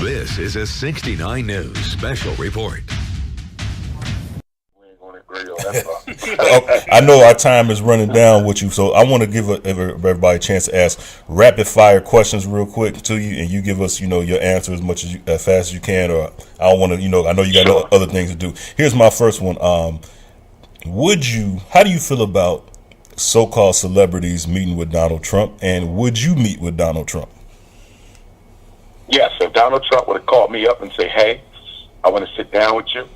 This is a 69 News special report. I know our time is running down with you, so I want to give everybody a chance to ask rapid fire questions real quick to you, and you give us, your answer as much as fast as you can. Or I don't want to, I know you got other things to do. Here's my first one. How do you feel about so-called celebrities meeting with Donald Trump, and would you meet with Donald Trump? Yes, if Donald Trump would have called me up and say, "Hey, I want to sit down with you.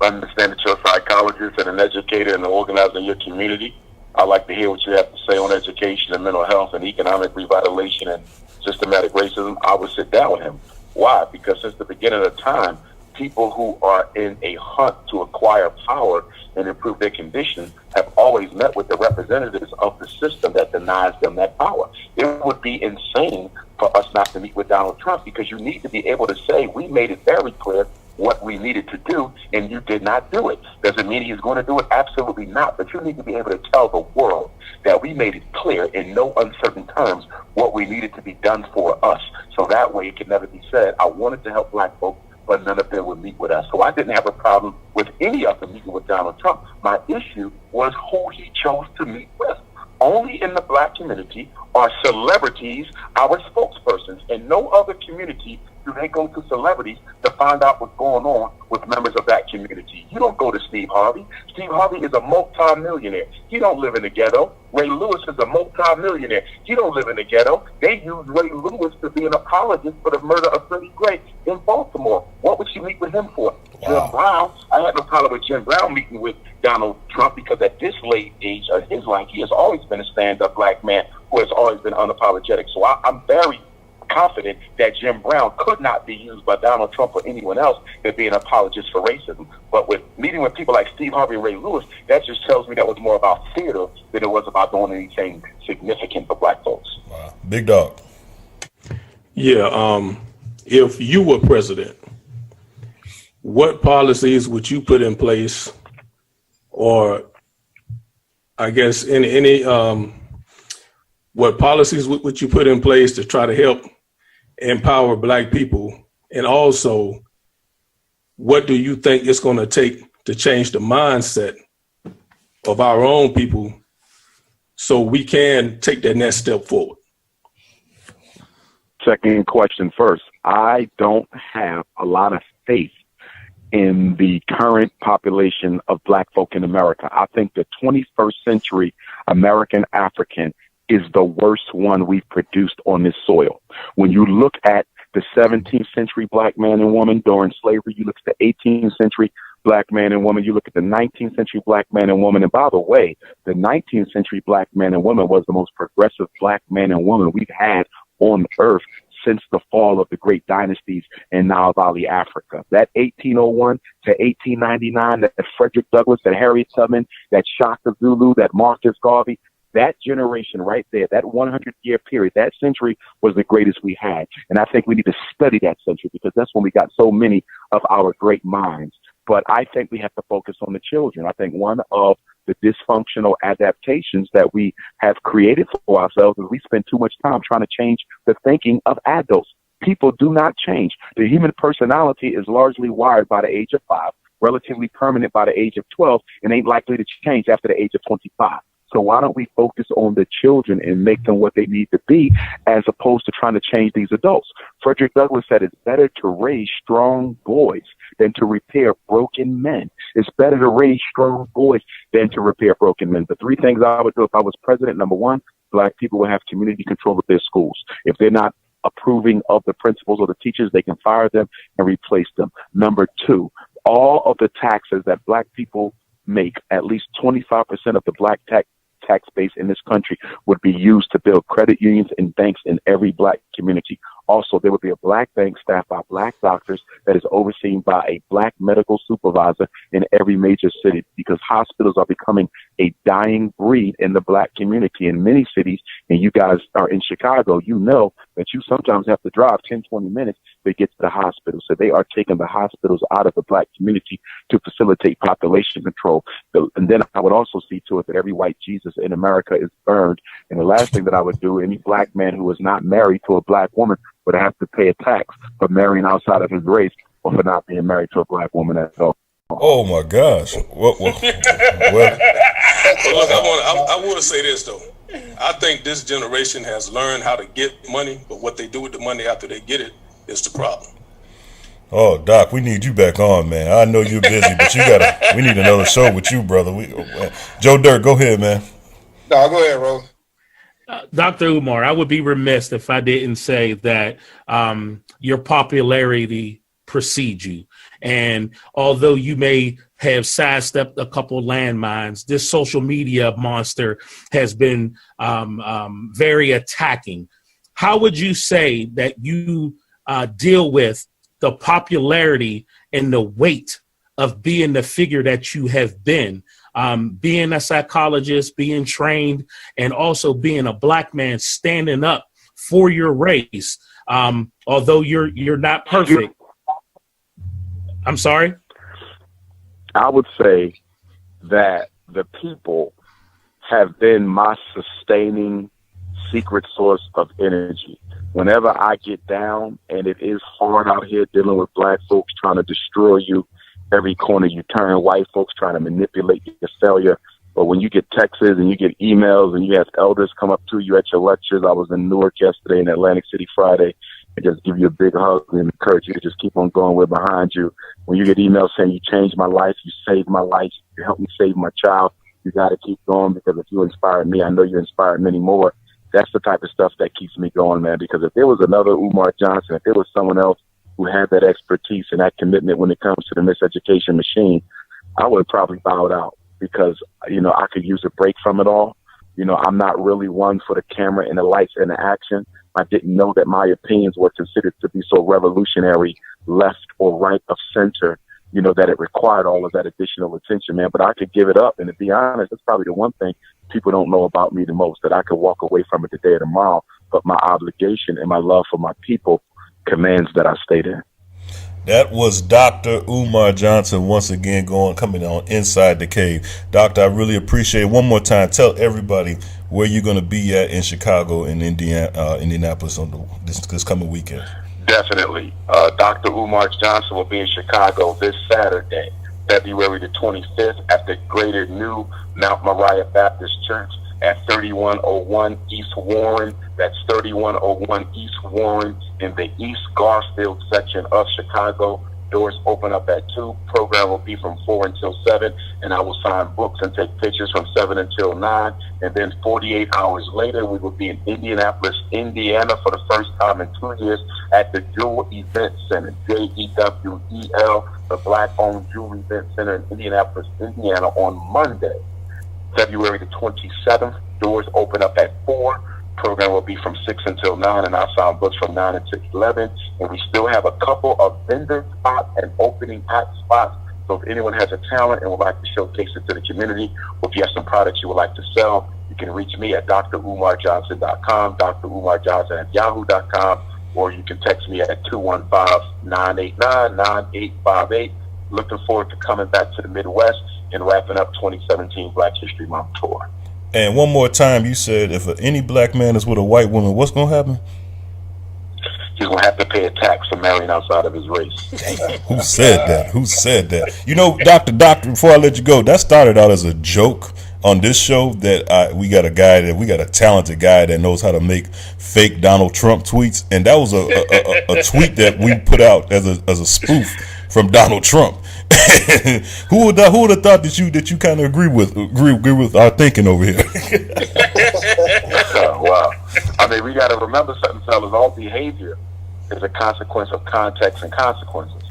I understand that you're a psychologist and an educator and an organizer in your community. I'd like to hear what you have to say on education and mental health and economic revitalization and systematic racism," I would sit down with him. Why? Because since the beginning of time, people who are in a hunt to acquire power and improve their condition have always met with the representatives of the system that denies them that power. It would be insane for us not to meet with Donald Trump, because you need to be able to say, we made it very clear what we needed to do, and you did not do it. Does it mean he's going to do it? Absolutely not. But you need to be able to tell the world that we made it clear in no uncertain terms what we needed to be done for us. So that way it can never be said, I wanted to help black folks, but none of them would meet with us. So I didn't have a problem with any of them meeting with Donald Trump. My issue was who he chose to meet with. Only in the black community are celebrities our spokespersons. In no other community do they go to celebrities to find out what's going on with members of that community. You don't go to Steve Harvey. Steve Harvey is a multi-millionaire. He don't live in the ghetto. Ray Lewis is a multi-millionaire. He don't live in the ghetto. They use Ray Lewis to be an apologist for the murder of Freddie Gray in Baltimore. What would you meet with him for? Wow. Jim Brown, I had no problem with Jim Brown meeting with Donald Trump, because at this late age of his life, he has always been a stand-up black man who has always been unapologetic. So I'm very confident that Jim Brown could not be used by Donald Trump or anyone else to be an apologist for racism. But with meeting with people like Steve Harvey and Ray Lewis, that just tells me that was more about theater than it was about doing anything significant for black folks. Wow. Big dog. Yeah, if you were president, what policies would you put in place, or I guess what policies would you put in place to try to help empower black people? And also, what do you think it's going to take to change the mindset of our own people so we can take that next step forward? Second question first. I don't have a lot of faith in the current population of black folk in America. I think the 21st century American African is the worst one we've produced on this soil. When you look at the 17th century black man and woman during slavery, you look at the 18th century black man and woman, you look at the 19th century black man and woman. And by the way, the 19th century black man and woman was the most progressive black man and woman we've had on earth since the fall of the great dynasties in Nile Valley, Africa. That 1801 to 1899, that Frederick Douglass, that Harriet Tubman, that Shaka Zulu, that Marcus Garvey, that generation right there, that 100-year period, that century was the greatest we had. And I think we need to study that century, because that's when we got so many of our great minds. But I think we have to focus on the children. I think one of the dysfunctional adaptations that we have created for ourselves is we spend too much time trying to change the thinking of adults. People do not change. The human personality is largely wired by the age of 5, relatively permanent by the age of 12, and ain't likely to change after the age of 25. So why don't we focus on the children and make them what they need to be, as opposed to trying to change these adults? Frederick Douglass said it's better to raise strong boys than to repair broken men. It's better to raise strong boys than to repair broken men. The 3 things I would do if I was president: number 1, black people would have community control of their schools. If they're not approving of the principals or the teachers, they can fire them and replace them. Number 2, all of the taxes that black people make, at least 25% of the black tax base in this country, would be used to build credit unions and banks in every black community. Also, there would be a black bank staffed by black doctors that is overseen by a black medical supervisor in every major city, because hospitals are becoming a dying breed in the black community in many cities. And you guys are in Chicago, you know that you sometimes have to drive 10, 20 minutes to get to the hospital. So they are taking the hospitals out of the black community to facilitate population control. And then I would also see to it that every white Jesus in America is burned. And the last thing that I would do, any black man who is not married to a black woman would have to pay a tax for marrying outside of his race or for not being married to a black woman at all. Oh my gosh! Well, But look, I want to say this though. I think this generation has learned how to get money, but what they do with the money after they get it is the problem. oh, Doc, we need you back on, man. I know you're busy, but we need another show with you, brother. Joe Dirt, go ahead, man. No, go ahead, Rose. Dr. Umar, I would be remiss if I didn't say that your popularity precedes you. And although you may have sidestepped a couple landmines, this social media monster has been very attacking. How would you say that you deal with the popularity and the weight of being the figure that you have been, being a psychologist, being trained, and also being a black man standing up for your race, although you're not perfect? I'm sorry? I would say that the people have been my sustaining secret source of energy. Whenever I get down, and it is hard out here dealing with black folks trying to destroy you every corner you turn, white folks trying to manipulate your failure. But when you get texts and you get emails and you have elders come up to you at your lectures, I was in Newark yesterday and Atlantic City Friday, and just give you a big hug and encourage you to just keep on going. We're behind you. When you get emails saying you changed my life, you saved my life, you helped me save my child, you got to keep going, because if you inspired me, I know you inspired many more. That's the type of stuff that keeps me going, man, because if there was another Umar Johnson, if there was someone else who had that expertise and that commitment when it comes to the miseducation machine, I would have probably bowed out, because, I could use a break from it all. I'm not really one for the camera and the lights and the action. I didn't know that my opinions were considered to be so revolutionary, left or right of center, that it required all of that additional attention, man. But I could give it up. And to be honest, that's probably the one thing people don't know about me the most, that I could walk away from it today or tomorrow. But my obligation and my love for my people commands that I stay there. That was Dr. Umar Johnson once again coming on Inside the Cave. Doctor, I really appreciate it. One more time, tell everybody where you're going to be at in Chicago and Indianapolis on this coming weekend. Definitely. Dr. Umar Johnson will be in Chicago this Saturday, February the 25th, at the Greater New Mount Moriah Baptist Church at 3101 East Warren. That's 3101 East Warren in the East Garfield section of Chicago. Doors open up at 2. Program will be from 4 until 7, and I will sign books and take pictures from 7 until 9. And then 48 hours later, we will be in Indianapolis, Indiana for the first time in 2 years at the Jewel Event Center, JEWEL, the Black-owned Jewel Event Center in Indianapolis, Indiana, on Monday, February the 27th. Doors open up at 4. Program will be from 6 until 9, and I'll sign books from 9 until 11. And we still have a couple of vendor spots and opening act spots. So if anyone has a talent and would like to showcase it to the community, or if you have some products you would like to sell, you can reach me at drumarjohnson.com, drumarjohnson@yahoo.com, or you can text me at 215-989-9858. Looking forward to coming back to the Midwest and wrapping up 2017 Black History Month tour. And one more time, you said if any black man is with a white woman, what's going to happen? He's going to have to pay a tax for marrying outside of his race. Who said that? Who said that? Doctor, before I let you go, that started out as a joke on this show, that we got a talented guy that knows how to make fake Donald Trump tweets. And that was a tweet that we put out as a spoof from Donald Trump. Who would have thought that you kind of agree with our thinking over here? Wow. I mean, we got to remember something, fellas. All behavior is a consequence of context and consequences.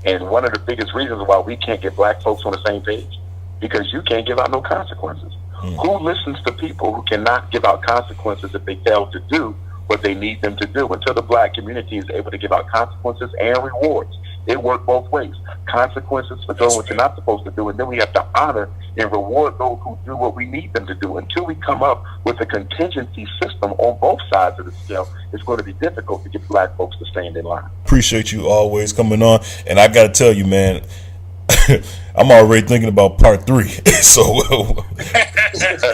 And one of the biggest reasons why we can't get black folks on the same page, because you can't give out no consequences. Who listens to people who cannot give out consequences if they fail to do what they need them to do? Until the black community is able to give out consequences and rewards, it works both ways. Consequences for doing what you're not supposed to do, and then we have to honor and reward those who do what we need them to do. Until we come up with a contingency system on both sides of the scale, it's going to be difficult to get black folks to stand in line. Appreciate you always coming on, and I got to tell you, man, I'm already thinking about part 3. So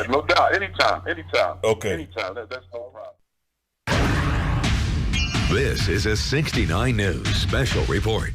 no doubt, anytime. Okay. Anytime. That's no problem. This is a 69 News special report.